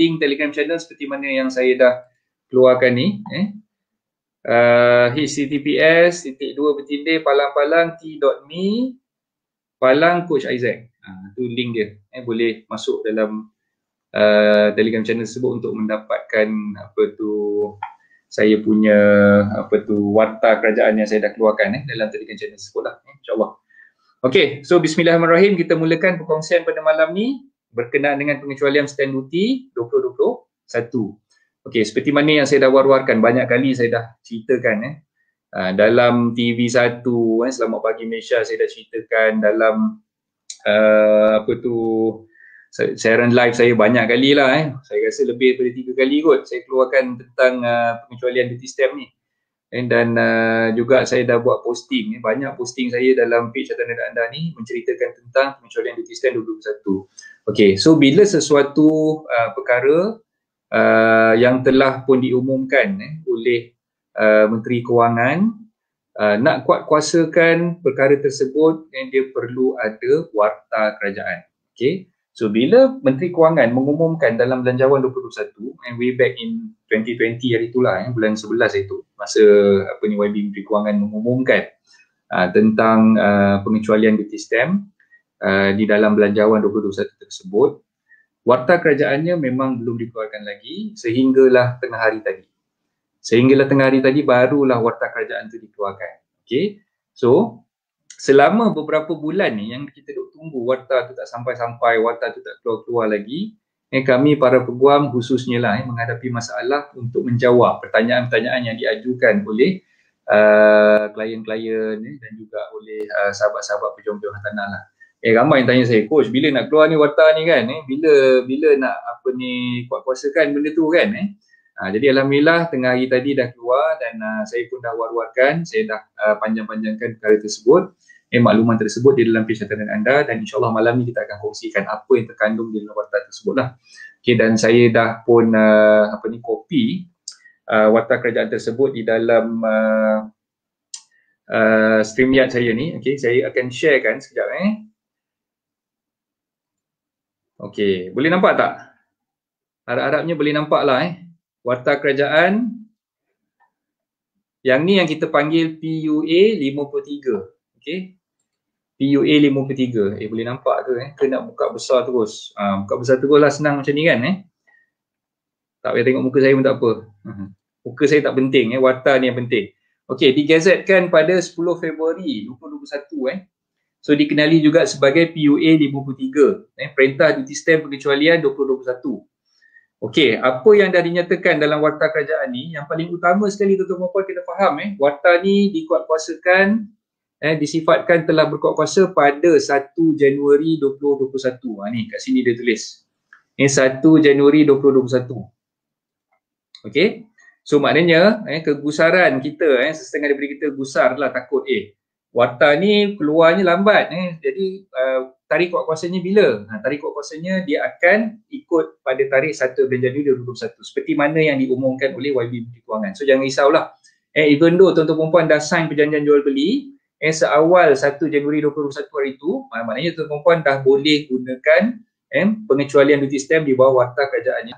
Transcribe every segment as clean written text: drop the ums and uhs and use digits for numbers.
link Telegram channel seperti mana yang saya dah keluarkan ni. https://palang-palang t.me palang Coach Isaac. Tu link dia. Boleh masuk dalam Telegram channel tersebut untuk mendapatkan saya punya warta kerajaan yang saya dah keluarkan dalam Telegram channel tersebut lah, insyaAllah. Okey, so bismillahirrahmanirrahim, kita mulakan perkongsian pada malam ni berkenaan dengan pengecualian stamp duty 2021. Okey, seperti mana yang saya dah war-warkan, banyak kali saya dah ceritakan dalam TV1 Selamat Pagi Malaysia, saya dah ceritakan dalam siaran live saya banyak kali lah. Saya rasa lebih daripada 3 kali kot saya keluarkan tentang pengecualian duty stamp ni. Dan juga saya dah buat posting, banyak posting saya dalam page Hartanah Anda ni menceritakan tentang pengecualian duty stamp 2021. Okey, so bila sesuatu perkara yang telah pun diumumkan oleh Menteri Kewangan, nak kuat-kuasakan perkara tersebut, dia perlu ada warta kerajaan. Okey, so bila Menteri Kewangan mengumumkan dalam Belanjawan 2021, way back in 2020 hari itulah, bulan 11 itu, masa YB Menteri Kewangan mengumumkan tentang pengecualian duty stamp di dalam Belanjawan 2021 tersebut, warta kerajaannya memang belum dikeluarkan lagi sehinggalah tengah hari tadi. Sehinggalah tengah hari tadi barulah warta kerajaan itu dikeluarkan. Okey, so selama beberapa bulan ni yang kita duk tunggu warta tu tak sampai-sampai, warta tu tak keluar-keluar lagi, kami para peguam khususnya lah menghadapi masalah untuk menjawab pertanyaan-pertanyaan yang diajukan oleh klien-klien dan juga oleh sahabat-sahabat pejuang-pejuang hartanah lah. Ramai yang tanya saya, Coach, bila nak keluar ni warta ni kan, bila nak kuat-kuasakan benda tu kan. Jadi alhamdulillah tengah hari tadi dah keluar dan saya pun dah war-warkan, saya dah panjang-panjangkan perkara tersebut, makluman tersebut di dalam page Hartanah Anda, dan insyaAllah malam ni kita akan kongsikan apa yang terkandung di dalam warta tersebut lah. Okay, dan saya dah pun copy warta kerajaan tersebut di dalam StreamYard saya ni. Okay, saya akan sharekan sekejap. Okay, boleh nampak tak? Harap-harapnya boleh nampak lah warta kerajaan. Yang ni yang kita panggil PUA 53. Okay, PUA 53. Boleh nampak ke? Ke nak buka besar terus? Buka besar terus lah, senang macam ni kan? Tak payah tengok muka saya pun tak apa. Muka saya tak penting, warta ni yang penting. Okey, digazetkan pada 10 Februari 2021. So dikenali juga sebagai PUA 53. Perintah Duty Stamp Pengecualian 2021. Okey, apa yang dah dinyatakan dalam warta kerajaan ni, yang paling utama sekali tuan-tuan dan puan kena faham, warta ni dikuatkuasakan, disifatkan telah berkuat kuasa pada 1 Januari 2021. Ni kat sini dia tulis. 1 Januari 2021. Okey. So maknanya kegusaran kita, setengah daripada kita gusar lah, takut warta ni keluarnya lambat. Jadi tarikh kuat kuasanya bila? Tarikh kuat kuasanya dia akan ikut pada tarikh 1 Januari 2021 seperti mana yang diumumkan oleh YB Menteri Kewangan. So jangan risaulah. Even though tuan-tuan perempuan dah sign perjanjian jual beli seawal 1 Januari 2021 hari itu, maknanya tuan-tuan perempuan dah boleh gunakan pengecualian duty stamp di bawah warta kerajaannya.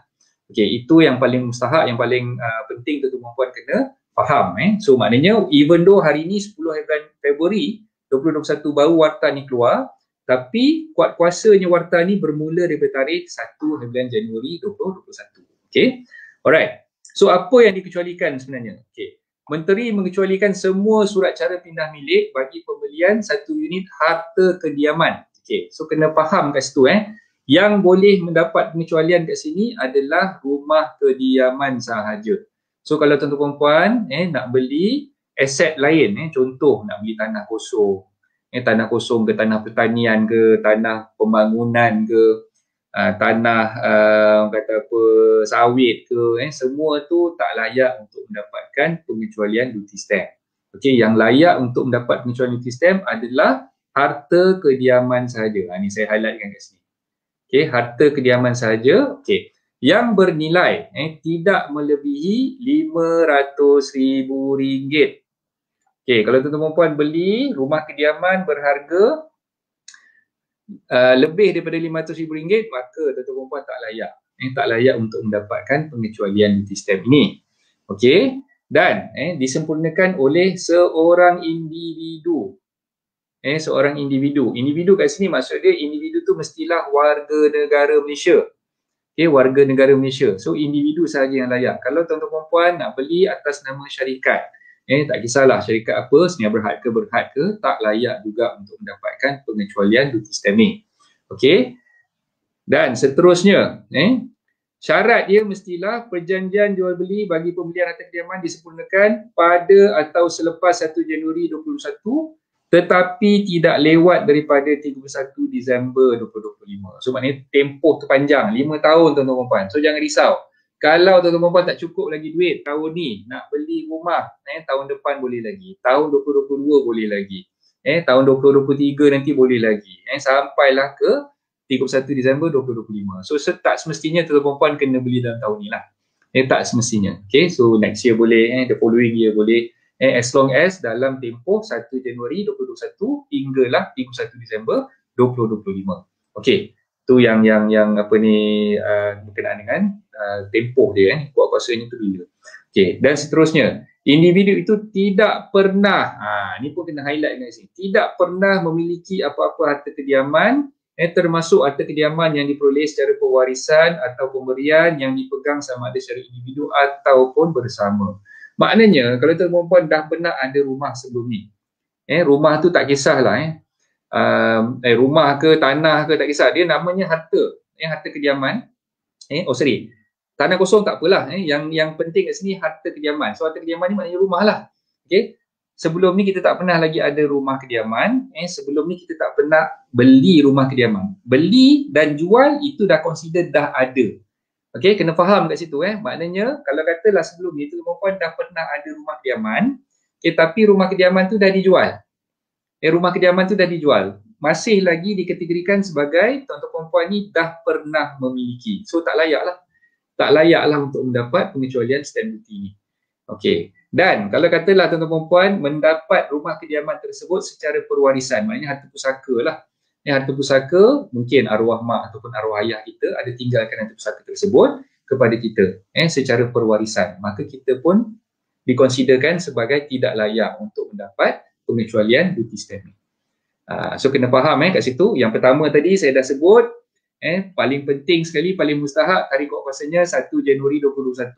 Okey, itu yang paling mustahak, yang paling penting tuan-tuan perempuan kena faham. So maknanya even though hari ni 10 Februari 2021 baru warta ni keluar, tapi kuat kuasanya warta ni bermula daripada tarikh 1 Januari 2021. Okey. Alright. So apa yang dikecualikan sebenarnya? Okey. Menteri mengecualikan semua surat cara pindah milik bagi pembelian satu unit harta kediaman. Okey. So kena faham kat situ Yang boleh mendapat pengecualian kat sini adalah rumah kediaman sahaja. So kalau tuan-tuan puan nak beli aset lain, contoh nak beli tanah kosong, tanah kosong ke tanah pertanian ke tanah pembangunan ke tanah sawit ke, semua tu tak layak untuk mendapatkan pengecualian duty stamp. Okey, yang layak untuk mendapat pengecualian duty stamp adalah harta kediaman sahaja. Ni saya highlightkan kat sini. Okey, harta kediaman sahaja. Okey, yang bernilai tidak melebihi RM500,000. Okey, kalau tuan-tuan puan beli rumah kediaman berharga lebih daripada RM500,000, maka tuan-tuan puan tak layak. tak layak untuk mendapatkan pengecualian duty stamp ini. Okey, dan disempurnakan oleh seorang individu. Seorang individu. Individu kat sini maksud dia individu tu mestilah warga negara Malaysia. Warga negara Malaysia. So individu sahaja yang layak. Kalau tuan-tuan dan puan nak beli atas nama syarikat, tak kisahlah syarikat apa, senia berhad ke, tak layak juga untuk mendapatkan pengecualian duty stamp ni. Okey. Dan seterusnya, syarat dia mestilah perjanjian jual beli bagi pembelian harta kediaman disempurnakan pada atau selepas 1 Januari 2021 tetapi tidak lewat daripada 31 Disember 2025. So maknanya tempoh tu panjang, 5 tahun tuan-tuan dan puan. So jangan risau. Kalau tuan-tuan dan puan tak cukup lagi duit tahun ni nak beli rumah, tahun depan boleh lagi. Tahun 2022 boleh lagi. Tahun 2023 nanti boleh lagi. Sampailah ke 31 Disember 2025. So tak semestinya tuan-tuan dan puan kena beli dalam tahun ni lah. Tak semestinya. Okay, so next year boleh, the following year boleh. As long as dalam tempoh 1 Januari 2021 hinggalah 31 Disember 2025. Okey, tu yang apa ni berkenaan dengan tempoh dia kuat kuasanya tu bila. Okey, dan seterusnya, individu itu tidak pernah ni pun kena highlight kat sini. Tidak pernah memiliki apa-apa harta kediaman termasuk harta kediaman yang diperoleh secara pewarisan atau pemberian yang dipegang sama ada secara individu ataupun bersama. Maknanya kalau tuan-tuan puan dah pernah ada rumah sebelum ni, rumah tu tak kisahlah rumah ke tanah ke tak kisah, dia namanya harta, harta kediaman. Tanah kosong tak apalah, yang penting kat sini harta kediaman. So harta kediaman ni maknanya rumah lah. Okey, sebelum ni kita tak pernah lagi ada rumah kediaman, sebelum ni kita tak pernah beli rumah kediaman. Beli dan jual itu dah consider dah ada. Okey, kena faham kat situ. Maknanya kalau katalah sebelum ni tuan-tuan puan dah pernah ada rumah kediaman, tapi rumah kediaman tu dah dijual. Rumah kediaman tu dah dijual. Masih lagi dikategorikan sebagai tuan-tuan puan ni dah pernah memiliki. So tak layaklah. Tak layaklah untuk mendapat pengecualian stamp duty ni. Okey. Dan kalau katalah tuan-tuan puan mendapat rumah kediaman tersebut secara perwarisan, maknanya harta pusaka lah. Harta pusaka, mungkin arwah mak ataupun arwah ayah kita ada tinggalkan harta pusaka tersebut kepada kita secara perwarisan. Maka kita pun dikonsiderkan sebagai tidak layak untuk mendapat pengecualian duty stamp. So kena faham kat situ. Yang pertama tadi saya dah sebut, paling penting sekali, paling mustahak tarikh kuat kuasanya 1 Januari 2021.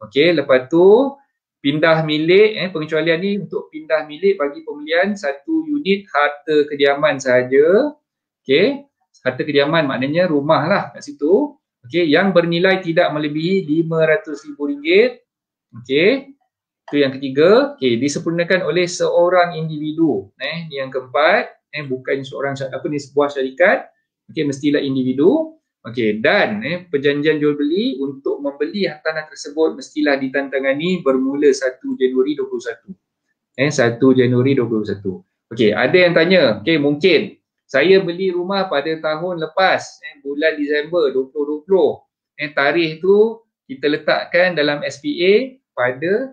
Okey, lepas tu pindah milik, pengecualian ni untuk pindah milik bagi pembelian satu unit harta kediaman sahaja. Okey, harta kediaman maknanya rumah lah kat situ. Okey, yang bernilai tidak melebihi RM500,000. Okey, itu yang ketiga. Okey, disempurnakan oleh seorang individu. Yang keempat, bukan seorang sebuah syarikat. Okey, mestilah individu. Okey, dan perjanjian jual beli untuk membeli tanah tersebut mestilah ditantangani bermula 1 Januari 2021. 1 Januari 2021. Okey, ada yang tanya, okey, mungkin saya beli rumah pada tahun lepas, bulan Disember 2020. Tarikh tu kita letakkan dalam SPA pada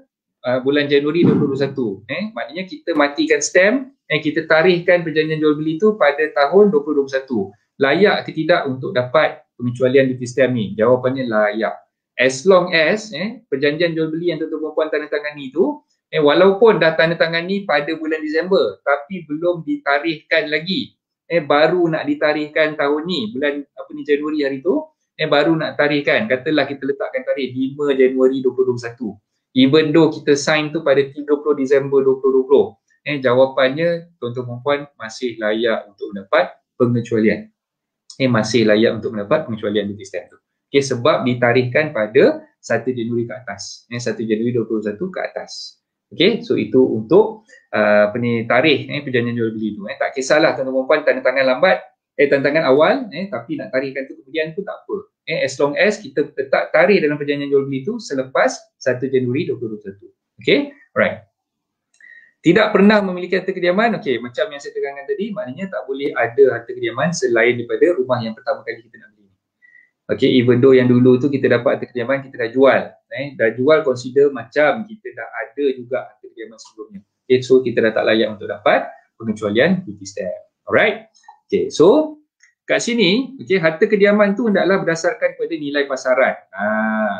bulan Januari 2021. Maknanya kita matikan stamp, kita tarikhkan perjanjian jual beli tu pada tahun 2021. Layak ke tidak untuk dapat pengecualian duty stamp ni? Jawapannya layak. As long as perjanjian jual beli yang tuan-tuan puan tandatangani tu walaupun dah tandatangani pada bulan Disember tapi belum ditarikhkan lagi, baru nak ditarikhkan tahun ni, bulan Januari hari tu, baru nak tarikhkan. Katalah kita letakkan tarikh 5 Januari 2021. Even though kita sign tu pada 30 Disember 2020, jawapannya tuan-tuan puan masih layak untuk mendapat pengecualian. Masih layak untuk mendapat pengecualian duty stamp tu. Okey, sebab ditarikhkan pada 1 Januari ke atas. 1 Januari 2021 ke atas. Okey, so itu untuk tarikh perjanjian jual beli tu. Tak kisahlah tuan-tuan puan tanda tangan lambat, tanda tangan awal, tapi nak tarikhkan tu kemudian tu tak apa. As long as kita letak tarikh dalam perjanjian jual beli tu selepas 1 Januari 2021. Okey, alright. Tidak pernah memiliki harta kediaman, okey, macam yang saya terangkan tadi, maknanya tak boleh ada harta kediaman selain daripada rumah yang pertama kali kita nak beli. Okey, even though yang dulu tu kita dapat harta kediaman, kita dah jual. Dah jual, consider macam kita dah ada juga harta kediaman sebelumnya. Okay, so kita dah tak layak untuk dapat pengecualian duty stamp. Alright. Okay, so kat sini, okey, harta kediaman tu hendaklah berdasarkan pada nilai pasaran.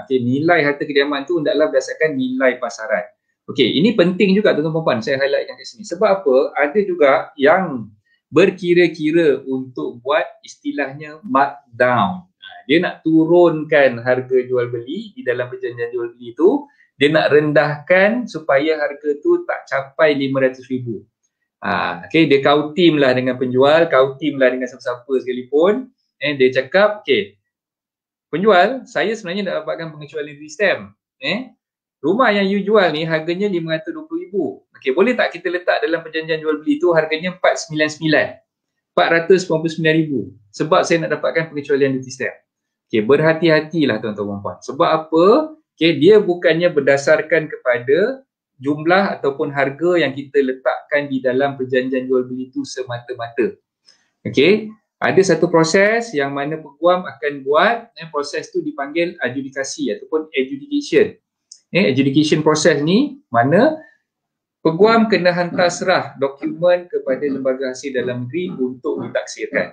Okey, nilai harta kediaman tu hendaklah berdasarkan nilai pasaran. Okey, ini penting juga tuan-tuan puan, saya highlightkan kat sini. Sebab apa? Ada juga yang berkira-kira untuk buat istilahnya markdown. Dia nak turunkan harga jual beli di dalam perjanjian jual beli tu, dia nak rendahkan supaya harga tu tak capai 500,000. Okay, dia kau team lah dengan penjual, kau team lah dengan siapa-siapa sekalipun. Dia cakap, okay, penjual, saya sebenarnya nak dapatkan pengecualian duty stamp. Rumah yang you jual ni harganya 520,000. Okay, boleh tak kita letak dalam perjanjian jual beli tu harganya 499,000. Sebab saya nak dapatkan pengecualian duty stamp. Okay, berhati-hatilah tuan-tuan puan. Sebab apa? Okay, dia bukannya berdasarkan kepada jumlah ataupun harga yang kita letakkan di dalam perjanjian jual beli itu semata-mata. Okey, ada satu proses yang mana peguam akan buat, proses tu dipanggil adjudikasi ataupun adjudication. Adjudication proses ni mana peguam kena hantar serah dokumen kepada lembaga hasil dalam negeri untuk ditaksirkan.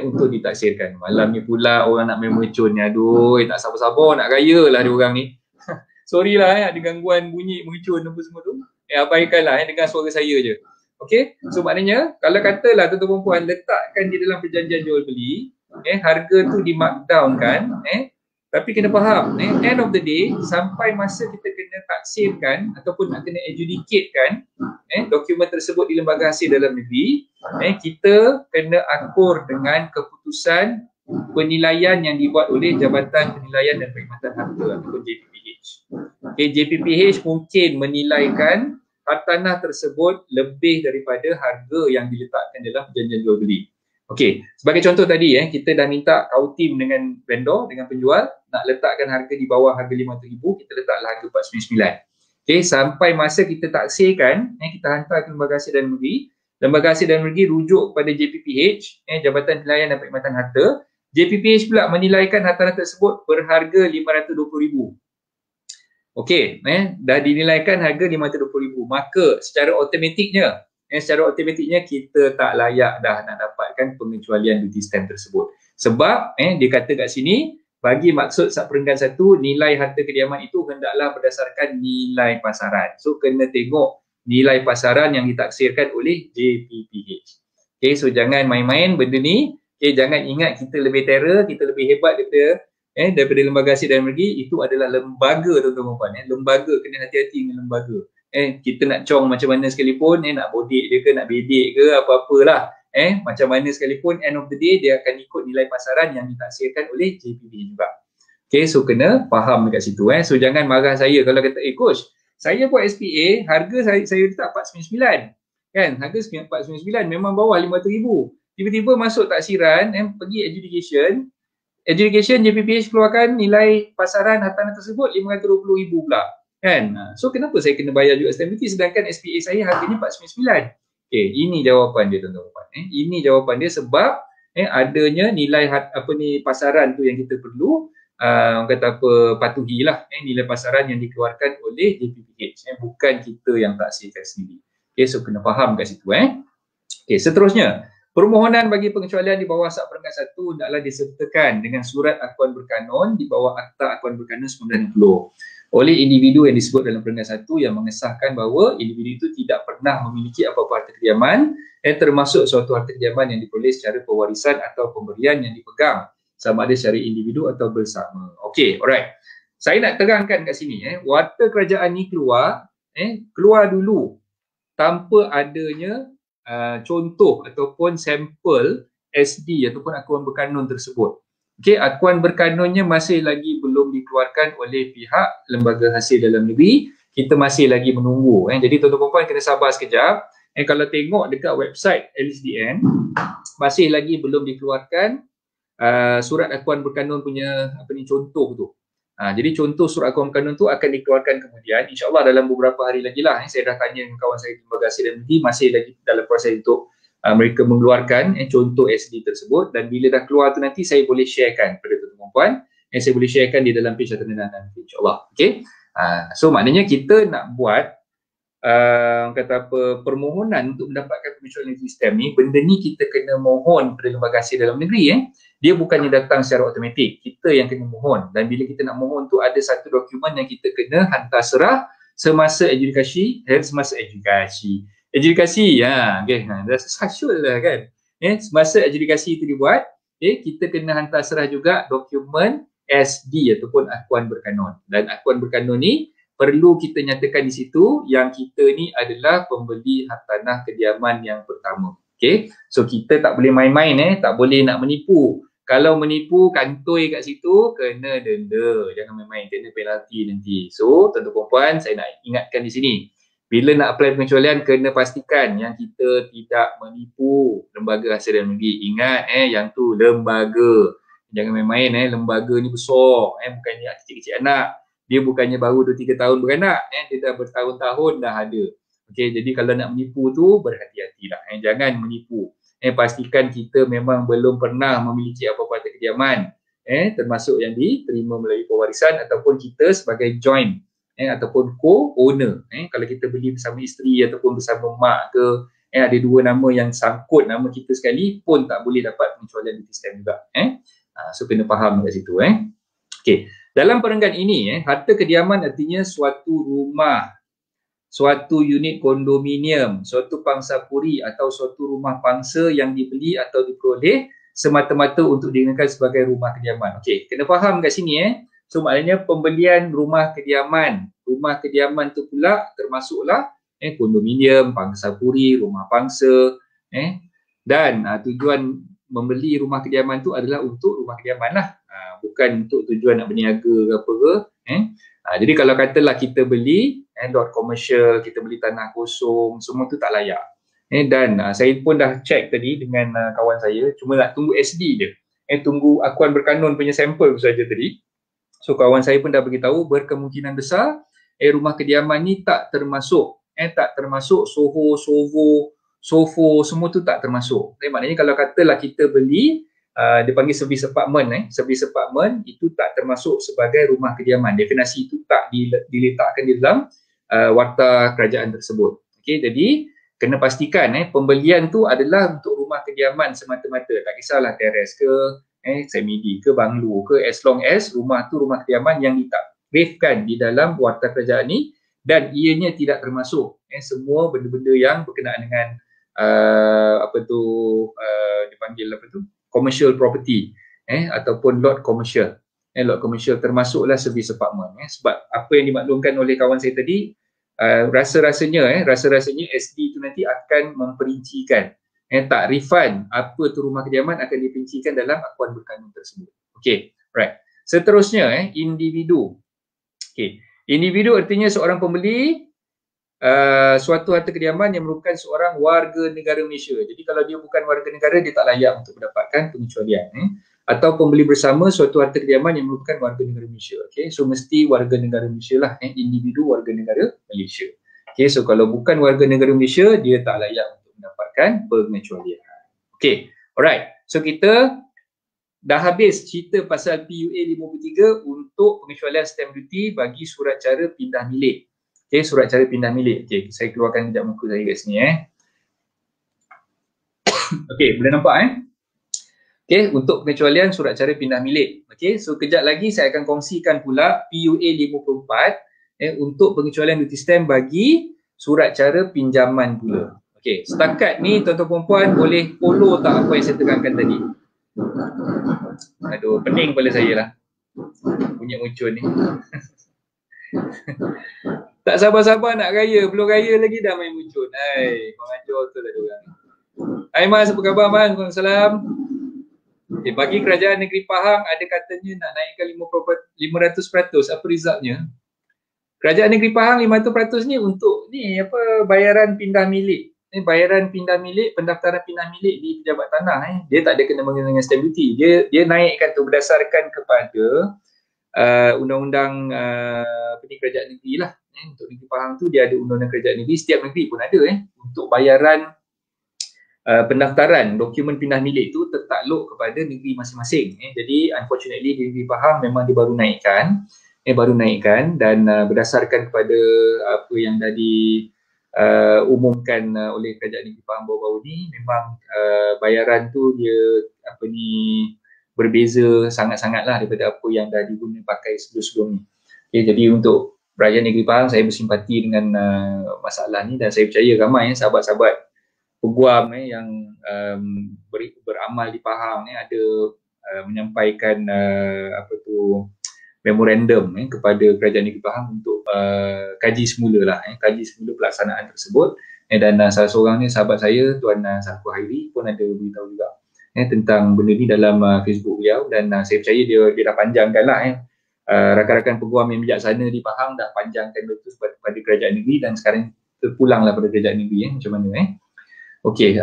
Untuk ditaksirkan. Malam ni pula orang nak main mercun ni, aduh, tak sabar-sabar nak raya lah dia orang ni. Sorry lah ada gangguan bunyi mercun apa semua tu. Abaikanlah dengar suara saya je. Okey, so maknanya kalau katalah tuan-tuan puan letakkan di dalam perjanjian jual beli, harga tu di markdown kan, tapi kena faham, end of the day sampai masa kita kena taksirkan ataupun nak kena adjudicate kan, dokumen tersebut di lembaga hasil dalam negeri, kita kena akur dengan keputusan penilaian yang dibuat oleh Jabatan Penilaian dan Perkhidmatan Harta ataupun JPPH. JPPH mungkin menilaikan hartanah tersebut lebih daripada harga yang diletakkan dalam perjanjian jual beli. Okey, sebagai contoh tadi kita dah minta kautim dengan vendor, dengan penjual nak letakkan harga di bawah harga 500,000, kita letaklah harga 499. Okey, sampai masa kita taksirkan, kita hantar ke Lembaga Hasil dan Negeri. Lembaga Hasil dan Negeri rujuk kepada JPPH, Jabatan Penilaian dan Perkhidmatan Harta. JPPH pula menilaikan hartanah tersebut berharga 520,000. Okey, dah dinilaikan harga 520,000. Maka secara automatiknya kita tak layak dah nak dapatkan pengecualian duty stamp tersebut. Sebab dia kata kat sini, bagi maksud subperenggan 1, nilai harta kediaman itu hendaklah berdasarkan nilai pasaran. So kena tengok nilai pasaran yang ditaksirkan oleh JPPH. Okey, so jangan main-main benda ni. Okey, jangan ingat kita lebih terror, kita lebih hebat daripada Lembaga Hasil dan Negeri. Itu adalah lembaga tuan-tuan puan. Lembaga, kena hati-hati dengan lembaga. Kita nak cong macam mana sekalipun, nak bodek dia ke, nak bedek ke, apa-apalah. Macam mana sekalipun, end of the day dia akan ikut nilai pasaran yang ditaksirkan oleh JPP juga. Okay, so kena faham dekat situ. So jangan marah saya kalau kata, coach, saya buat SPA, harga saya letak 499. Kan, harga 499 memang bawah 500,000. Tiba-tiba masuk taksiran, pergi adjudication JPPH keluarkan nilai pasaran hartanah tersebut 520,000 pula. Kan? So kenapa saya kena bayar juga stamp duty sedangkan SPA saya harganya 499? Okay, ini jawapan dia tuan-tuan. Ini jawapan dia sebab adanya nilai pasaran tu yang kita perlu kata apa, patuhilah nilai pasaran yang dikeluarkan oleh JPPH, bukan kita yang taksirkan sendiri. Okay, so kena faham kat situ. Okay, seterusnya, permohonan bagi pengecualian di bawah subperenggan 1 hendaklah disertakan dengan surat akuan berkanun di bawah Akta Akuan Berkanun 90 oleh individu yang disebut dalam perenggan 1 yang mengesahkan bahawa individu itu tidak pernah memiliki apa-apa harta kediaman termasuk suatu harta kediaman yang diperoleh secara pewarisan atau pemberian yang dipegang sama ada secara individu atau bersama. Okey, alright. Saya nak terangkan kat sini warta kerajaan ni keluar dulu tanpa adanya contoh ataupun sampel SD ataupun akuan berkanun tersebut. Okey, akuan berkanunnya masih lagi belum dikeluarkan oleh pihak Lembaga Hasil Dalam Negeri. Kita masih lagi menunggu. Jadi tuan-tuan puan kena sabar sekejap. Kalau tengok dekat website LSDN, masih lagi belum dikeluarkan surat akuan berkanun punya contoh tu. Jadi contoh surat akuan berkanun tu akan dikeluarkan kemudian. InsyaAllah dalam beberapa hari lagi lah. Saya dah tanya dengan kawan saya di Lembaga Hasil Dalam Negeri, masih lagi dalam proses untuk mereka mengeluarkan contoh SD tersebut, dan bila dah keluar tu nanti saya boleh sharekan kepada tuan-tuan puan, saya boleh sharekan di dalam page catatan nanti insyaAllah. Okay, so maknanya kita nak buat kata apa, permohonan untuk mendapatkan pengecualian negeri stamp ni, benda ni kita kena mohon pada lembaga hasil dalam negeri. Dia bukannya datang secara automatik, kita yang kena mohon. Dan bila kita nak mohon tu ada satu dokumen yang kita kena hantar serah semasa adjudikasi, dah sasyul lah kan. Semasa adjudikasi itu dibuat, kita kena hantar serah juga dokumen SD ataupun akuan berkanun. Dan akuan berkanun ni perlu kita nyatakan di situ yang kita ni adalah pembeli hak tanah kediaman yang pertama. Okay, so kita tak boleh main-main, tak boleh nak menipu. Kalau menipu, kantoi kat situ, kena denda. Jangan main-main, kena penalti nanti. So, tuan-tuan puan-puan, saya nak ingatkan di sini. Bila nak apply pengecualian, kena pastikan yang kita tidak menipu lembaga hasil dalam negeri. Ingat, yang tu lembaga. Jangan main-main, lembaga ni besar. Bukannya kecil-kecil anak. Dia bukannya baru 2-3 tahun beranak. Dia dah bertahun-tahun dah ada. Okay, jadi kalau nak menipu tu, berhati-hatilah. Jangan menipu. Pastikan kita memang belum pernah memiliki apa-apa harta kediaman, termasuk yang diterima melalui pewarisan ataupun kita sebagai joint ataupun co-owner. Kalau kita beli bersama isteri ataupun bersama mak ke, ada dua nama yang sangkut nama kita sekali pun tak boleh dapat pengecualian duty stamp juga. So kena faham kat situ. Okay. Dalam perenggan ini, harta kediaman artinya suatu rumah, suatu unit kondominium, suatu pangsapuri atau suatu rumah pangsa yang dibeli atau diperoleh semata-mata untuk digunakan sebagai rumah kediaman. Okey, kena faham kat sini. So maknanya pembelian rumah kediaman. Rumah kediaman tu pula termasuklah kondominium, pangsapuri, rumah pangsa. Dan tujuan membeli rumah kediaman tu adalah untuk rumah kediaman lah. Bukan untuk tujuan nak berniaga ke apa ke. Jadi kalau katalah kita beli lot komersial, kita beli tanah kosong, semua tu tak layak. Dan saya pun dah check tadi dengan kawan saya, cuma nak tunggu SD je. Tunggu akuan berkanun punya sampel saja tadi. So kawan saya pun dah beritahu berkemungkinan besar rumah kediaman ni tak termasuk. Tak termasuk Soho, Sofo, semua tu tak termasuk. Maknanya kalau katalah kita beli dia panggil service apartment, service apartment itu tak termasuk sebagai rumah kediaman. Definisi itu tak diletakkan di dalam warta kerajaan tersebut. Okey, jadi kena pastikan pembelian tu adalah untuk rumah kediaman semata-mata. Tak kisahlah teres ke, semi-D ke, banglo ke, as long as rumah tu rumah kediaman yang ditakrifkan di dalam warta kerajaan ni dan ianya tidak termasuk semua benda-benda yang berkenaan dengan dipanggil commercial property ataupun lot commercial. Lot commercial termasuklah service apartment. Sebab apa yang dimaklumkan oleh kawan saya tadi, rasa-rasanya SD tu nanti akan memperincikan takrifan apa tu rumah kediaman akan diperincikan dalam akuan berkanun tersebut. Okey, right. Seterusnya individu. Okey, individu artinya seorang pembeli suatu harta kediaman yang merupakan seorang warga negara Malaysia. Jadi kalau dia bukan warga negara, dia tak layak untuk mendapatkan pengecualian. Atau pembeli bersama suatu harta kediaman yang merupakan warga negara Malaysia. Okay, so mesti warga negara Malaysia lah, individu warga negara Malaysia. Okay, so kalau bukan warga negara Malaysia, dia tak layak untuk mendapatkan pengecualian. Okay, alright. So kita dah habis cerita pasal PUA 53 untuk pengecualian stamp duty bagi surat cara pindah milik. Okay, surat cara pindah milik. Okay, saya keluarkan kejap muka saya kat sini. Okay, boleh nampak Okay, untuk pengecualian surat cara pindah milik. Okay, so kejap lagi saya akan kongsikan pula PUA 54 untuk pengecualian duty stamp bagi surat cara pinjaman pula. Okay, setakat ni tuan-tuan puan boleh follow tak apa yang saya tekankan tadi? Aduh, pening kepala saya lah. Bunyi muncul ni. Tak sabar-sabar nak raya, belum raya lagi dah main muncul. Hai, kau ajar tu lah diorang. Hai Mas, apa khabar Mas? Waalaikumsalam. Bagi kerajaan negeri Pahang ada katanya nak naikkan 500%. Apa resultnya? Kerajaan negeri Pahang 500% ni untuk bayaran pindah milik. Bayaran pindah milik, pendaftaran pindah milik di pejabat tanah. Dia tak ada kena mengena dengan stamp duty. Dia naikkan tu berdasarkan kepada undang-undang kerajaan negeri lah. Untuk negeri Pahang tu dia ada undang-undang kerajaan negeri, setiap negeri pun ada untuk bayaran pendaftaran dokumen pindah milik tu tertakluk kepada negeri masing-masing. Jadi unfortunately di negeri Pahang memang dia baru naikkan dan berdasarkan kepada apa yang dah umumkan oleh Kerajaan Negeri Pahang baru-baru ni, memang bayaran tu dia berbeza sangat-sangat lah daripada apa yang dah diguna pakai sebelum-sebelum ni. Okay, jadi untuk rakyat Negeri Pahang, saya bersimpati dengan masalah ni, dan saya percaya ramai sahabat-sahabat peguam yang beramal di Pahang ada menyampaikan memorandum kepada Kerajaan Negeri Pahang untuk kaji semula kaji semula pelaksanaan tersebut, dan salah seorang ni sahabat saya, Tuan Saku Hairi pun ada beritahu juga tentang benda ni dalam Facebook beliau, dan saya percaya dia dah panjangkan lah rakan-rakan peguam yang bijaksana di Pahang dah panjangkan notis pada Kerajaan Negeri, dan sekarang terpulanglah pada Kerajaan Negeri macam mana Okey,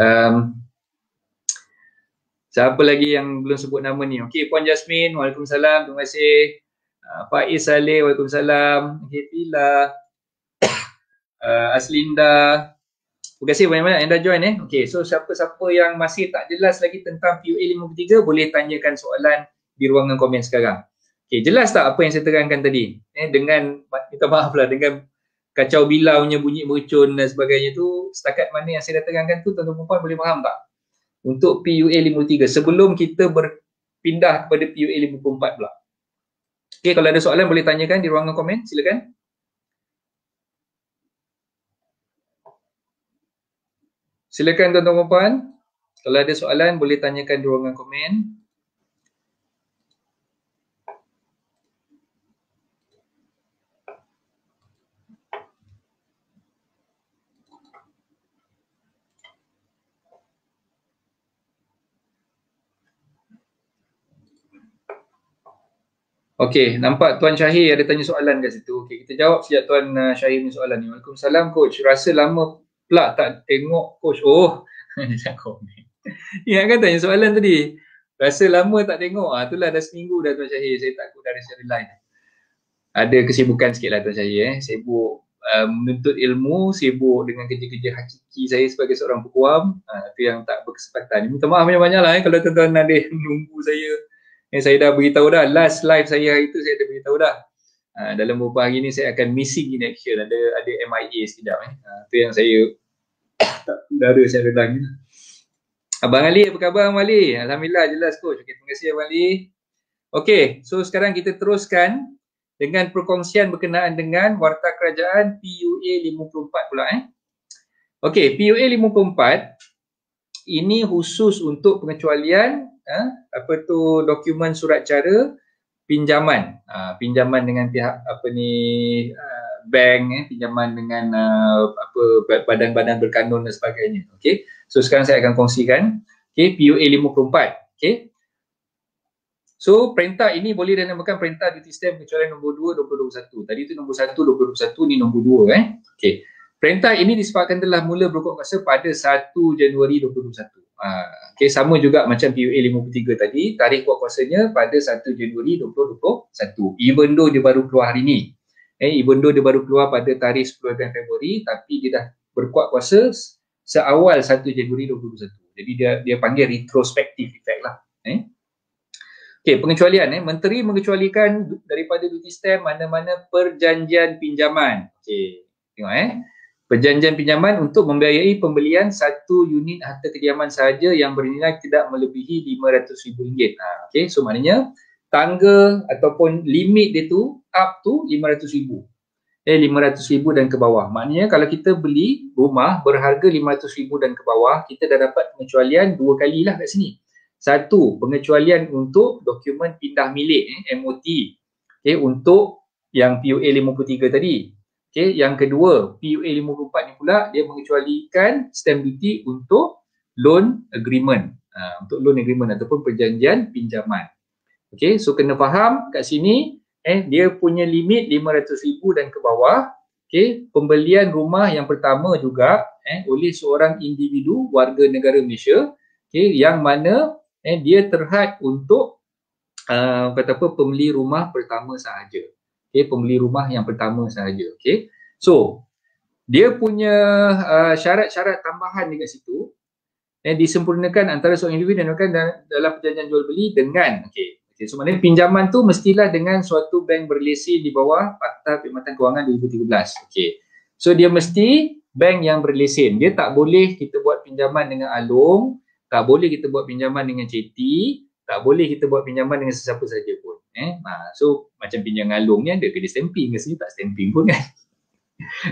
siapa lagi yang belum sebut nama ni? Okey, Puan Jasmine, waalaikumsalam, terima kasih. Faiz Saleh, waalaikumsalam. Okey, Tila, Aslinda, terima kasih banyak-banyak yang dah join Okey, so siapa-siapa yang masih tak jelas lagi tentang PUA 53 boleh tanyakan soalan di ruangan komen sekarang. Okey, jelas tak apa yang saya terangkan tadi? Dengan, minta maaf lah, dengan kacau bilaunya, bunyi mercun dan sebagainya tu, setakat mana yang saya dah terangkan tu, tuan-tuan perempuan boleh faham tak? Untuk PUA 53 sebelum kita berpindah kepada PUA 54 pula. Okey, kalau ada soalan boleh tanyakan di ruangan komen, silakan. Silakan tuan-tuan perempuan, kalau ada soalan boleh tanyakan di ruangan komen. Okey, nampak Tuan Syahir ada tanya soalan kat situ. Okey, kita jawab sejak Tuan Syahir ni soalan ni. Waalaikumsalam coach. Rasa lama pula tak tengok coach. Oh, dia komen. Ingat kan tanya soalan tadi? Rasa lama tak tengok. Itulah dah seminggu dah Tuan Syahir. Saya takut dah share live. Ada kesibukan sikit lah Tuan Syahir. Sibuk menuntut ilmu, sibuk dengan kerja-kerja hakiki saya sebagai seorang peguam. Itu yang tak berkesempatan. Minta maaf banyak-banyak lah kalau tuan-tuan ada menunggu saya. Saya dah beritahu dah, last live saya hari tu saya dah beritahu dah. Dalam beberapa hari ni saya akan missing in action, ada MIA sekejap. Itu yang saya tak udara secara live ni. Abang Ali, apa khabar Abang Ali? Alhamdulillah, jelas coach. Okay, terima kasih Abang Ali. Okay, so sekarang kita teruskan dengan perkongsian berkenaan dengan Warta Kerajaan PUA 54 pula. Okay, PUA 54 ini khusus untuk pengecualian dokumen surat cara pinjaman, pinjaman dengan pihak bank, pinjaman dengan badan-badan berkanun dan sebagainya. Okey, so sekarang saya akan kongsikan PUA 54. Okey, so perintah ini boleh dinamakan perintah duty stamp pengecualian nombor 2 2021. Tadi itu nombor 1 2021, ni nombor 2 Okey, perintah ini disepakatkan telah mula berkuasa pada 1 Januari 2021. Okay, sama juga macam PUA 53 tadi, tarikh kuasanya pada 1 Januari 2021. Even though dia baru keluar hari ni. Even though dia baru keluar pada tarikh 10 Februari, tapi dia dah berkuat kuasa seawal 1 Januari 2021. Jadi dia panggil retrospective effect lah. Okay, pengecualian. Menteri mengecualikan daripada duty stamp mana-mana perjanjian pinjaman. Okay, tengok perjanjian pinjaman untuk membiayai pembelian satu unit harta kediaman sahaja yang bernilai tidak melebihi RM500,000. Okay, so maknanya tangga ataupun limit dia tu up to RM500,000. RM500,000 dan ke bawah. Maknanya kalau kita beli rumah berharga RM500,000 dan ke bawah, kita dah dapat pengecualian dua kali lah kat sini. Satu, pengecualian untuk dokumen pindah milik, MOT. Okay, untuk yang PUA 53 tadi. Okay, yang kedua, PUA 54 ni pula dia mengecualikan stamp duty untuk loan agreement. Untuk loan agreement ataupun perjanjian pinjaman. Okay, so kena faham kat sini dia punya limit RM500,000 dan ke bawah. Okay, pembelian rumah yang pertama juga oleh seorang individu warga negara Malaysia, okay, yang mana dia terhad untuk pembeli rumah pertama sahaja. Okay, pembeli rumah yang pertama sahaja. Okay, so dia punya syarat-syarat tambahan dekat situ disempurnakan antara seorang individu dan dalam perjanjian jual beli dengan so maknanya pinjaman tu mestilah dengan suatu bank berlesen di bawah Akta Perkhidmatan Kewangan 2013. Okay, so dia mesti bank yang berlesen. Dia tak boleh kita buat pinjaman dengan Along, tak boleh kita buat pinjaman dengan CT, tak boleh kita buat pinjaman dengan sesiapa saja pun. So macam pinjam Along ni ada kena stamping ke sini, tak stamping pun kan.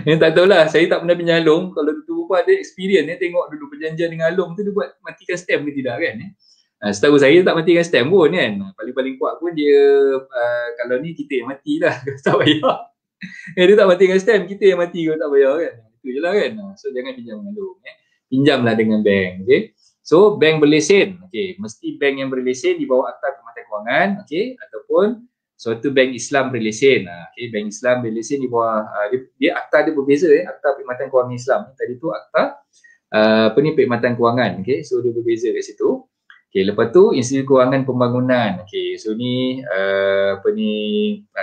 Tak tahulah, saya tak pernah pinjam Along. Kalau tu pun ada experience tengok dulu perjanjian dengan Along tu dia buat matikan stamp ke tidak kan. Setahu saya tak matikan stamp pun kan. Paling-paling kuat pun dia kalau ni kita yang mati lah tak bayar. Dia tak matikan stamp, kita yang mati kalau tak bayar kan. Itu je lah kan. So jangan pinjam dengan Along. Pinjamlah dengan bank. Okay. So bank berlesen. Okay. Mesti bank yang berlesen di bawah Akta Perkhidmatan Kewangan. Okay. Ataupun suatu bank Islam berlesen. Okay. Bank Islam berlesen di bawah dia akta dia berbeza. Akta Perkhidmatan Kewangan Islam. Tadi tu akta perkhidmatan kewangan. Okay. So dia berbeza kat situ. Okay, lepas tu institusi kewangan pembangunan. Okay, so ni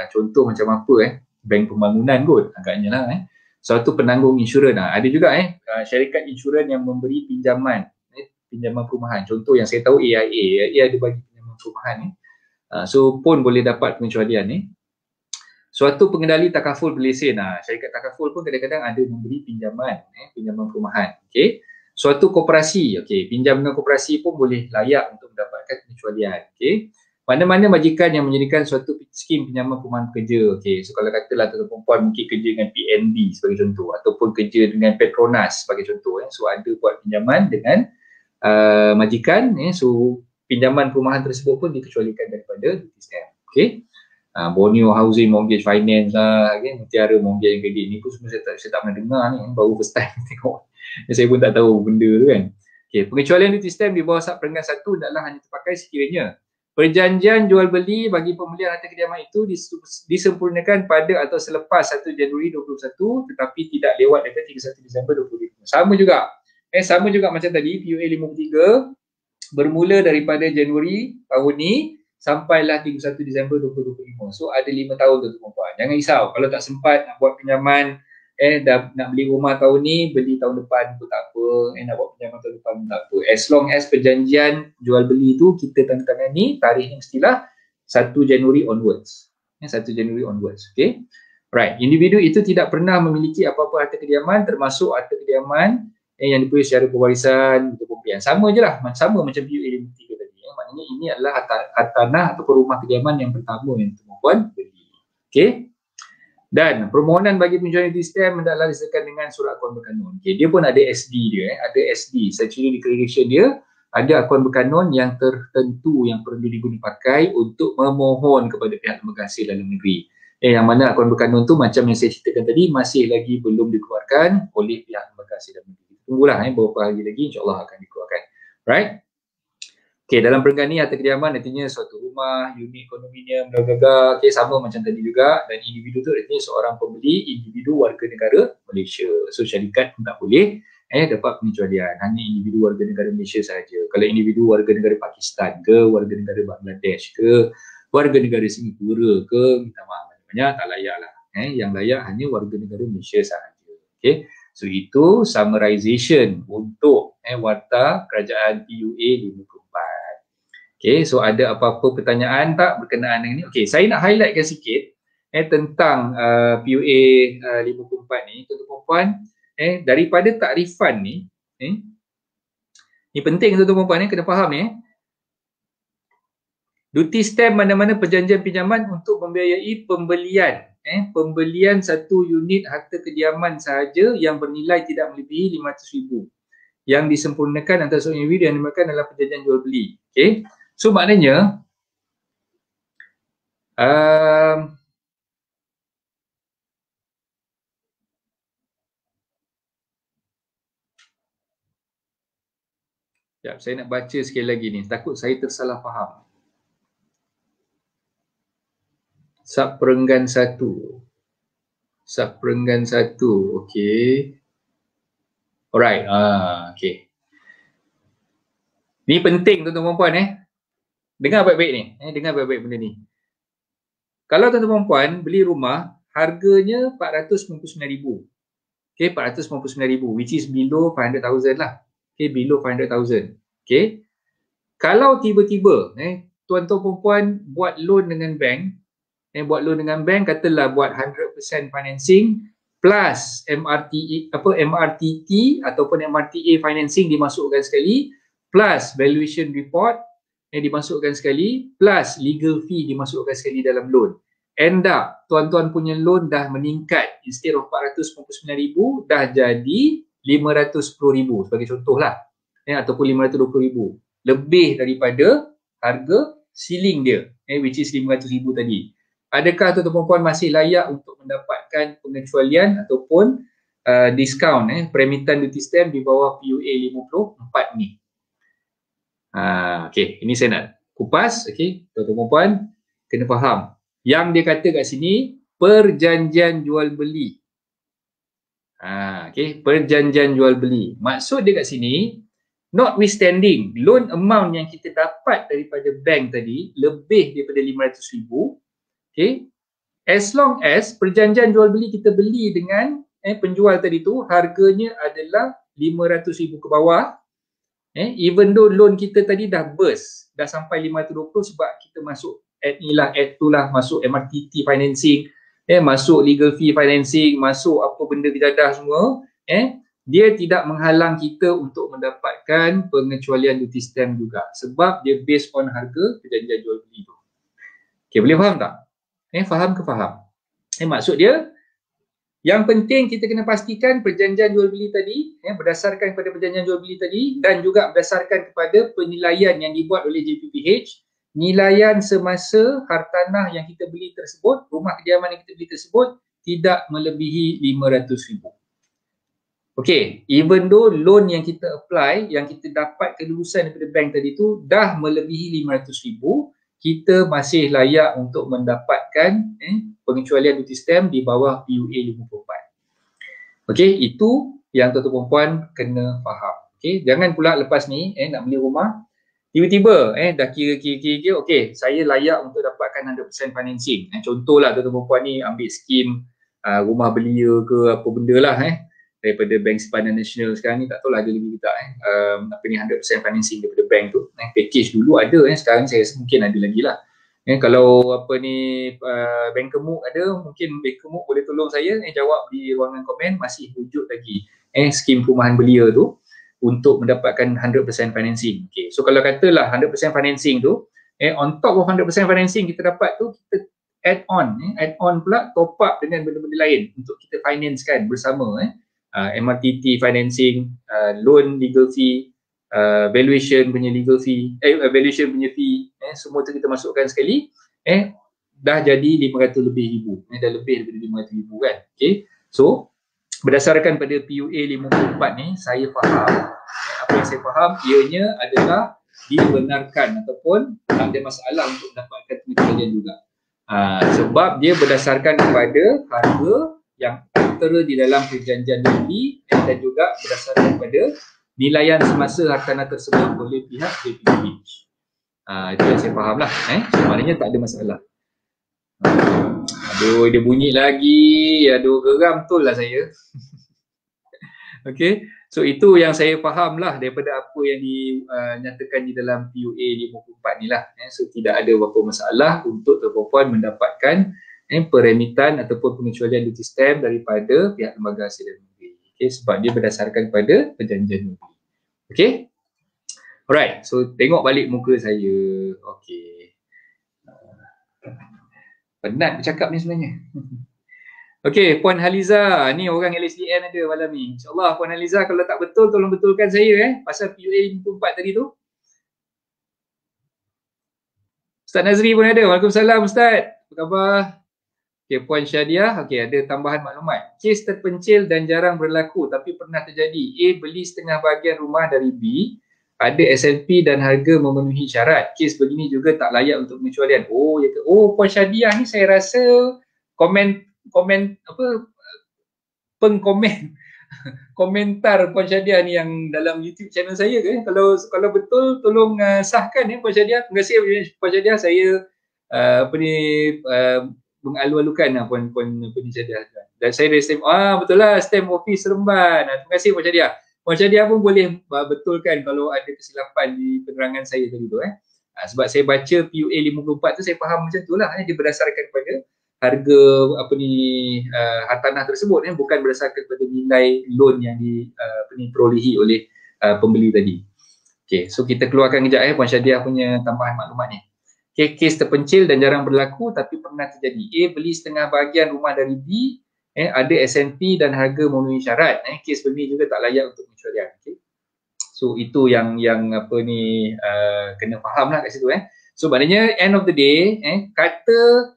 contoh macam apa bank pembangunan kot agaknya lah suatu penanggung insurans. Ada juga syarikat insurans yang memberi pinjaman pinjaman perumahan. Contoh yang saya tahu AIA ada bagi pinjaman perumahan so pun boleh dapat pengecualian Suatu pengendali takaful berlesen. Syarikat takaful pun kadang-kadang ada memberi pinjaman pinjaman perumahan. Okey. Suatu koperasi, okey, pinjam dengan koperasi pun boleh layak untuk mendapatkan pengecualian. Okey. Mana-mana majikan yang menyediakan suatu skim pinjaman perumahan pekerja. Okey, so kalau katalah tuan perempuan mungkin kerja dengan PNB sebagai contoh ataupun kerja dengan Petronas sebagai contoh so ada buat pinjaman dengan majikan so pinjaman perumahan tersebut pun dikecualikan daripada duty stamp. Okey. Borneo Housing Mortgage Finance lah, Mutiara Mortgage Credit ni pun sebenarnya saya tak pernah dengar ni, baru first time tengok. Saya pun tak tahu benda tu kan. Okay, pengecualian duty stamp di bawah Sub Perenggan 1 adalah hanya terpakai sekiranya perjanjian jual beli bagi pembelian harta kediaman itu disempurnakan pada atau selepas 1 Januari 2021 tetapi tidak lewat daripada 31 Disember 2025. Sama juga macam tadi PUA 53 bermula daripada Januari tahun ni sampailah 31 Disember 2025. So ada 5 tahun tu tuan-tuan. Jangan risau kalau tak sempat nak buat pinjaman nak beli rumah tahun ni, beli tahun depan pun tak apa, nak buat pinjaman tahun depan pun tak apa. As long as perjanjian jual beli tu kita tandatangani, tarikhnya mestilah 1 Januari onwards. 1 Januari onwards. Okay. Right. Individu itu tidak pernah memiliki apa-apa harta kediaman termasuk harta kediaman yang diperoleh secara pewarisan atau pembiayaan. Sama je lah. Sama macam PUA 53 tadi. Maknanya ini adalah tanah atau rumah kediaman yang pertama yang tuan-tuan beli. Okay. Dan permohonan bagi pengecualian duty stamp hendaklah disertakan dengan surat akuan berkanun. Okay, dia pun ada SD dia, ada SD, statutory declaration dia, ada akuan berkanun yang tertentu yang perlu dipakai untuk memohon kepada pihak lembaga hasil dalam negeri. Yang mana akuan berkanun tu macam yang saya ceritakan tadi masih lagi belum dikeluarkan oleh pihak lembaga hasil dalam negeri. Tunggulah beberapa hari lagi insya-Allah akan dikeluarkan. Right? Okay, dalam perenggan ni harta kediaman artinya suatu rumah, unit kondominium, bla-bla-bla. Okay, sama macam tadi juga. Dan individu tu artinya seorang pembeli, individu warga negara Malaysia. So syarikat pun tak boleh dapat pengecualian. Hanya individu warga negara Malaysia sahaja. Kalau individu warga negara Pakistan ke, warga negara Bangladesh ke, warga negara Singapura ke, minta maaf banyak-banyak, tak layak lah. Yang layak hanya warga negara Malaysia sahaja. Okay. So itu summarization untuk warta kerajaan PUA 54. Okay, so ada apa-apa pertanyaan tak berkenaan dengan ni? Okay, saya nak highlightkan sikit tentang PUA 54 ni, tuan-tuan daripada takrifan ni, ni penting tuan-tuan puan kena faham ni. Duty stamp mana-mana perjanjian pinjaman untuk membiayai pembelian pembelian satu unit harta kediaman sahaja yang bernilai tidak melebihi 500,000 yang disempurnakan antara seorang individu yang dinamakan dalam perjanjian jual beli. Okay. So maknanya saya nak baca sekali lagi ni, takut saya tersalah faham. Sub Perenggan 1. Sub Perenggan 1. Okey. Alright. Okey. Ni penting tuan-tuan puan Dengar baik-baik ni. Dengar baik-baik benda ni. Kalau tuan-tuan puan beli rumah, harganya 499,000. Okay, 499,000 which is below 500,000 lah. Okay, below 500,000. Okay. Kalau tiba-tiba tuan-tuan puan buat loan dengan bank, katalah buat 100% financing plus MRTT ataupun MRTA financing dimasukkan sekali, plus valuation report yang dimasukkan sekali, plus legal fee dimasukkan sekali dalam loan. End up tuan-tuan punya loan dah meningkat, instead of 499,000 dah jadi 510,000 sebagai contoh lah, ataupun 520,000, lebih daripada harga ceiling dia, which is 500,000 tadi. Adakah tuan-tuan dan puan masih layak untuk mendapatkan pengecualian ataupun diskaun peremitan duty stamp di bawah PUA 54 ni? Okey, ini saya nak kupas. Okey, tuan-tuan dan puan kena faham. Yang dia kata kat sini perjanjian jual beli. Okey, perjanjian jual beli. Maksud dia kat sini, notwithstanding loan amount yang kita dapat daripada bank tadi lebih daripada 500,000, okay, as long as perjanjian jual beli kita beli dengan penjual tadi tu harganya adalah 500,000 ke bawah, even though loan kita tadi dah burst, dah sampai 520 sebab kita masuk add ni lah, add tu lah, masuk MRTT financing, masuk legal fee financing, masuk apa benda kejadah semua, dia tidak menghalang kita untuk mendapatkan pengecualian duty stamp juga, sebab dia based on harga perjanjian jual beli tu. Okay, boleh faham tak? Faham ke faham? Maksud dia, yang penting kita kena pastikan perjanjian jual beli tadi, berdasarkan kepada perjanjian jual beli tadi dan juga berdasarkan kepada penilaian yang dibuat oleh JPPH, nilaian semasa hartanah yang kita beli tersebut, rumah kediaman yang kita beli tersebut tidak melebihi 500,000. Okay, even though loan yang kita apply, yang kita dapat kelulusan daripada bank tadi tu dah melebihi 500,000, kita masih layak untuk mendapatkan pengecualian duty stamp di bawah PUA 54. Okey, itu yang tuan-tuan dan puan kena faham. Okey, jangan pula lepas ni nak beli rumah tiba-tiba dah kira-kira okey, saya layak untuk dapatkan 100% financing. Contohlah tuan-tuan dan puan ni ambil skim rumah belia ke apa benda lah daripada Bank Simpanan Nasional sekarang ni, tak tahu lah ada lagi tak apa ni 100% financing daripada bank tu. Package dulu ada, sekarang saya rasa mungkin ada lagi lah. Kalau apa ni Bank Kemuk ada, mungkin Bank Kemuk boleh tolong saya jawab di ruangan komen, masih wujud lagi skim perumahan belia tu untuk mendapatkan 100% financing. Okay. So kalau katalah 100% financing tu, on top of 100% financing kita dapat tu, kita add on pula top up dengan benda-benda lain untuk kita finance kan bersama MRTT financing, loan legal fee, valuation punya legal fee, valuation punya fee, semua tu kita masukkan sekali, dah jadi 500 lebih ribu, dah lebih daripada 500 ribu kan. Okay. So berdasarkan pada PUA 54 ni, saya faham, apa yang saya faham ianya adalah dibenarkan ataupun tak ada masalah untuk mendapatkan pengecualian juga. Sebab dia berdasarkan kepada harga yang tertera di dalam perjanjian beli dan juga berdasarkan kepada nilaian semasa hartanah tersebut oleh pihak JPPH. Itu yang saya faham lah. So, maknanya tak ada masalah. Aduh, dia bunyi lagi. Aduh, geram betul lah saya. Okay, so itu yang saya faham lah daripada apa yang dinyatakan di dalam PUA 54 ni lah. So tidak ada apa-apa masalah untuk tuan-puan mendapatkan peremitan ataupun pengecualian duty stamp daripada pihak lembaga hasil dan negeri. Okay, sebab dia berdasarkan pada perjanjian negeri. Okay, alright, so tengok balik muka saya. Okay, penat bercakap ni sebenarnya. Okey, Puan Haliza, ni orang LSDN ada malam ni. InsyaAllah Puan Haliza kalau tak betul, tolong betulkan saya pasal PUA 54 tadi tu. Ustaz Nazri pun ada. Waalaikumsalam Ustaz. Apa khabar? Okey, Puan Syadiah, okey ada tambahan maklumat. Kes terpencil dan jarang berlaku tapi pernah terjadi. A beli setengah bahagian rumah dari B, ada SLP dan harga memenuhi syarat. Kes begini juga tak layak untuk pengecualian. Oh, ya ke? Oh, Puan Syadiah ni saya rasa komentar Puan Syadiah ni yang dalam YouTube channel saya ke? Kalau betul tolong sahkan Puan Syadiah. Terima kasih Puan Syadiah, saya mengalu-alukan Puan Syadiah. Dan saya dari stamp, betul lah, stamp office Seremban. Terima kasih Puan Syadiah. Puan Syadiah pun boleh betulkan kalau ada kesilapan di penerangan saya tadi tu sebab saya baca PUA 54 tu saya faham macam tu lah, dia berdasarkan pada harga hartanah tersebut, bukan berdasarkan kepada nilai loan yang diperolehi oleh pembeli tadi. Okay, so kita keluarkan kejap Puan Syadiah punya tambahan maklumat ni. Okay, kes terpencil dan jarang berlaku tapi pernah terjadi. A beli setengah bahagian rumah dari B, ada SNP dan harga memenuhi syarat. Kes begini juga tak layak untuk pengecualian. Okay. So itu yang kena faham lah kat situ. So maknanya end of the day, kata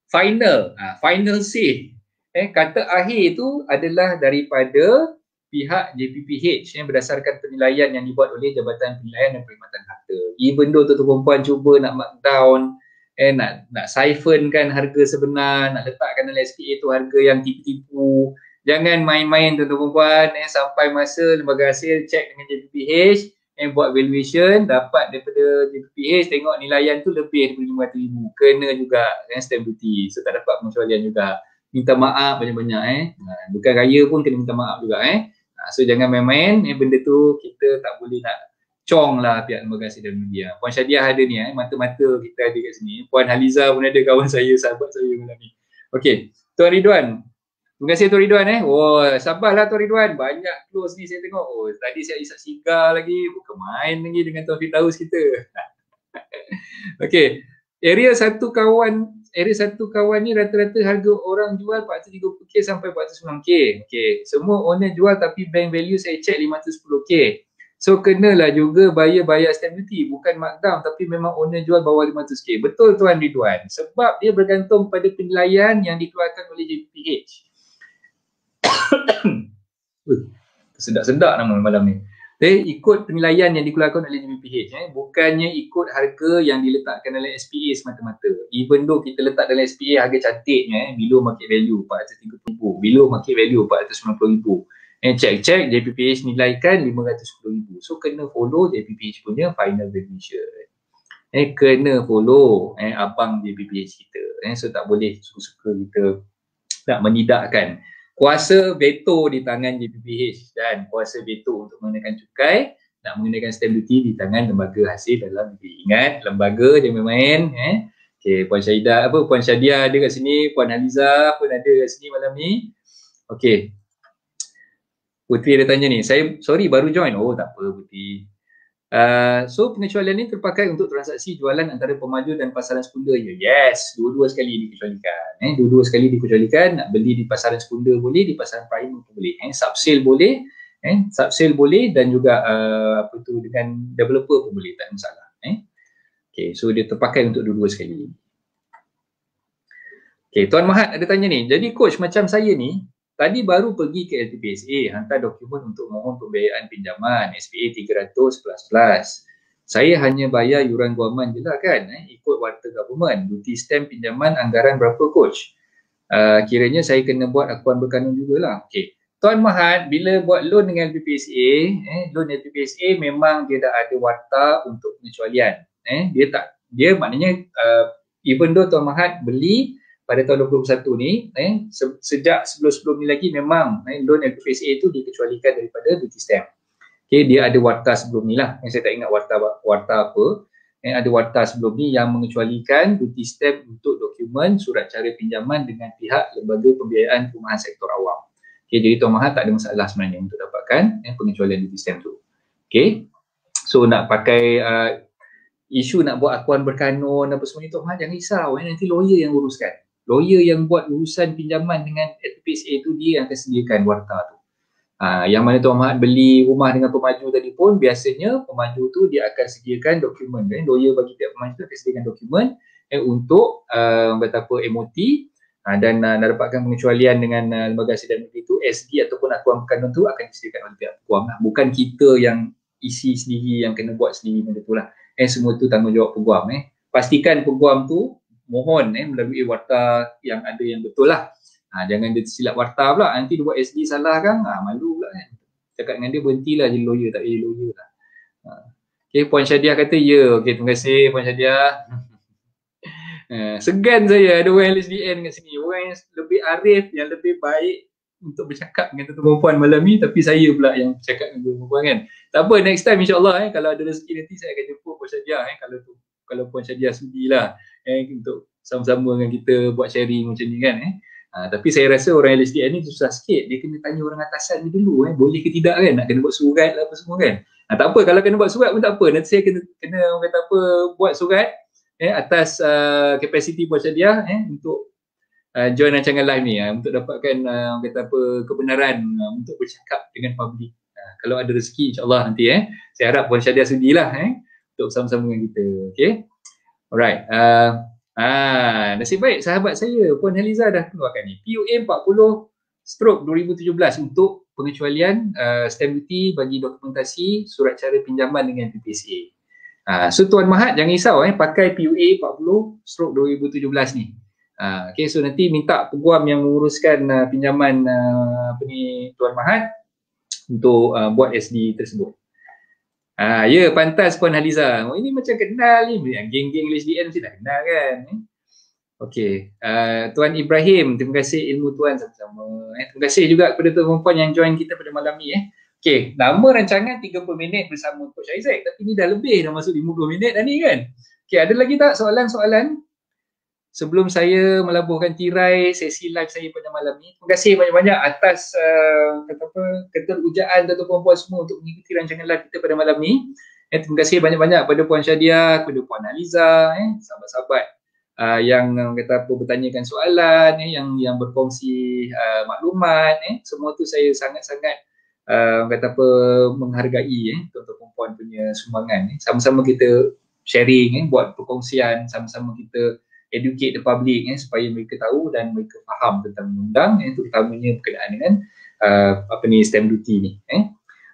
final say, kata akhir itu adalah daripada pihak JPPH berdasarkan penilaian yang dibuat oleh Jabatan Penilaian dan Perkhidmatan Harta. Even though tuan-tuan perempuan cuba nak markdown, nak siphonkan harga sebenar, nak letakkan dalam SPA tu harga yang tipu-tipu. Jangan main-main tuan-tuan perempuan, sampai masa lembaga hasil check dengan JPPH, buat valuation, dapat daripada JPPH, tengok nilaian tu lebih daripada RM500,000. Kena juga stamp duty. So tak dapat pengecualian juga. Minta maaf banyak-banyak. Bukan raya pun kena minta maaf juga. So jangan main-main, benda tu kita tak boleh nak cong lah pihak lembaga hasil dan media. Puan Syadiah ada ni, mata-mata kita ada kat sini. Puan Haliza pun ada, kawan saya, sahabat saya malam ni. Okey, Tuan Ridwan. Terima kasih Tuan Ridwan. Oh, sabarlah Tuan Ridwan. Banyak close ni saya tengok. Oh, tadi saya isap sigar lagi. Bukan main lagi dengan Tuan Firdaus kita. Okey, area satu kawan ni rata-rata harga orang jual 430k sampai 490k. Okey, semua owner jual tapi bank value saya check 510k. So kenalah juga bayar stamp duty, bukan markdown tapi memang owner jual bawah 500k. Betul Tuan Ridwan, sebab dia bergantung pada penilaian yang dikeluarkan oleh JPPH. Sedap-sedap nama malam ni. Ikut penilaian yang dikeluarkan oleh JPPH, bukannya ikut harga yang diletakkan dalam SPA semata-mata. Even though kita letak dalam SPA harga cantiknya, below market value 430,000, below market value 490,000. Check JPPH nilaikan 510,000. So kena follow JPPH punya final valuation. Kena follow abang JPPH kita. So tak boleh suka-suka kita nak menidakkan. Kuasa veto di tangan JPPH dan kuasa veto untuk mengenakan cukai, nak mengenakan stamp duty di tangan lembaga hasil dalam negeri. Ingat, lembaga jangan main-main. Okay, Puan Syadiah ada kat sini, Puan Haliza pun ada kat sini malam ni. Okay. Putri ada tanya ni, saya sorry baru join. Oh tak apa Putri. So pengecualian ni terpakai untuk transaksi jualan antara pemaju dan pasaran sekunder je. Yes, dua-dua sekali dikecualikan. Dua-dua sekali dikecualikan, nak beli di pasaran sekunder boleh, di pasaran prime pun boleh. Subsale boleh, subsale boleh dan juga dengan developer pun boleh, tak ada masalah. Okay, so dia terpakai untuk dua-dua sekali. Okay, Tuan Mahat ada tanya ni, jadi coach macam saya ni, tadi baru pergi ke LTPSA, hantar dokumen untuk mohon pembiayaan pinjaman, SPA 300 plus. Saya hanya bayar yuran guaman je lah kan, ikut warta government. Duty stamp pinjaman anggaran berapa coach? Kiranya saya kena buat akuan berkanun jugalah. Okay. Tuan Mahat, bila buat loan dengan LTPSA, loan LTPSA memang dia dah ada warta untuk pengecualian. Dia maknanya even though Tuan Mahat beli pada tahun 2021 ni, sejak sebelum ni lagi memang loan LTPSA itu dikecualikan daripada duty stamp. Okay, dia ada warta sebelum ni lah. Saya tak ingat warta apa. Ada warta sebelum ni yang mengecualikan duty stamp untuk dokumen surat cara pinjaman dengan pihak lembaga pembiayaan perumahan sektor awam. Okay, jadi Tuan Mahat tak ada masalah sebenarnya untuk dapatkan pengecualian duty stamp tu. Okay, so nak pakai isu nak buat akuan berkanun apa semua ni, Tuan Mahat jangan risau, nanti lawyer yang uruskan. Lawyer yang buat urusan pinjaman dengan LTPSA tu dia yang akan sediakan warta tu. Yang mana Tuan Mahat beli rumah dengan pemaju tadi pun, biasanya pemaju tu dia akan sediakan dokumen. Lawyer bagi pihak pemaju tu akan sediakan dokumen untuk MOT dan nak dapatkan pengecualian dengan lembaga hasil dan negeri tu, SD ataupun akuan berkanun tu akan disediakan oleh pihak peguam lah. Bukan kita yang isi sendiri, yang kena buat sendiri benda tu lah. Semua tu tanggungjawab peguam. Pastikan peguam tu mohon melalui warta yang ada yang betul lah. Jangan dia silap warta pula, nanti dia buat SD salah kan, malu pula kan. Cakap dengan dia berhentilah je lawyer, tak payah lawyer lah. Okay, Puan Syadiah kata ya. Okay, terima kasih Puan Syadiah. Segan saya ada orang LSDN kat sini, orang yang lebih arif, yang lebih baik untuk bercakap dengan tuan perempuan malam ni, tapi saya pula yang bercakap dengan perempuan kan. Tak apa, next time insyaAllah kalau ada rezeki nanti saya akan jemput Puan Syadiah kalau Puan Syadiah sudilah untuk sama-sama dengan kita buat sharing macam ni kan tapi saya rasa orang LSDN ni susah sikit, dia kena tanya orang atasan ni dulu boleh ke tidak kan, nak kena buat surat lah apa semua kan. Tak apa, kalau kena buat surat pun tak apa, nanti saya kena orang kata apa, buat surat atas kapasiti Puan Syadiah untuk join rancangan live ni untuk dapatkan orang kata apa, kebenaran untuk bercakap dengan publik. Kalau ada rezeki insyaAllah nanti saya harap Puan Syadiah sudilah untuk bersama-sama dengan kita. Okay, alright. Nasib baik sahabat saya Puan Haliza dah keluarkan ni PUA 40/2017 untuk pengecualian stamp duty bagi dokumentasi surat cara pinjaman dengan PPSA. So Tuan Mahat jangan risau pakai PUA 40/2017 ni. Okay, so nanti minta peguam yang menguruskan pinjaman Tuan Mahat untuk buat SD tersebut. Ya, pantas Puan Haliza. Ini macam kenal ni. Geng-geng LSDN mesti dah kenal kan. Okey. Tuan Ibrahim, terima kasih ilmu Tuan sama-sama. Terima kasih juga kepada tuan-puan yang join kita pada malam ni. Okey, nama rancangan 30 minit bersama Coach Isaac. Tapi ni dah lebih, dah masuk 50 minit dah ni kan. Okey, ada lagi tak soalan-soalan? Sebelum saya melabuhkan tirai sesi live saya pada malam ni. Terima kasih banyak-banyak atas keterujaan tuan-puan semua untuk mengikuti rancangan live kita pada malam ni. Terima kasih banyak-banyak kepada Puan Syadiah, kepada Puan Haliza, sahabat-sahabat yang kata apa, bertanyakan soalan, yang berkongsi maklumat, semua tu saya sangat-sangat kata apa, menghargai tuan-tuan punya sumbangan. Sama-sama kita sharing, buat perkongsian, sama-sama kita educate the public supaya mereka tahu dan mereka faham tentang undang, terutamanya berkenaan dengan stamp duty ni.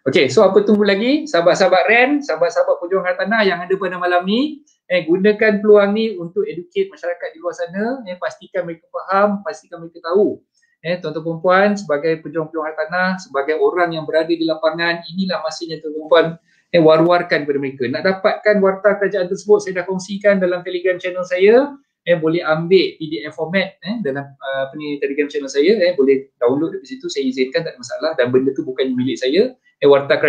Okey, so apa tunggu lagi sahabat-sahabat REN, sahabat-sahabat pejuang hartanah yang ada pada malam ni, gunakan peluang ni untuk educate masyarakat di luar sana, pastikan mereka faham, pastikan mereka tahu. Tuan-tuan puan, sebagai pejuang-pejuang hartanah, sebagai orang yang berada di lapangan, inilah masanya tuan-tuan puan war-warkan kepada mereka. Nak dapatkan warta kerajaan tersebut, saya dah kongsikan dalam Telegram channel saya. Boleh ambil PDF format dalam Telegram channel saya, boleh download dari situ, saya izinkan, tak ada masalah, dan benda tu bukan milik saya. Warta kerajaan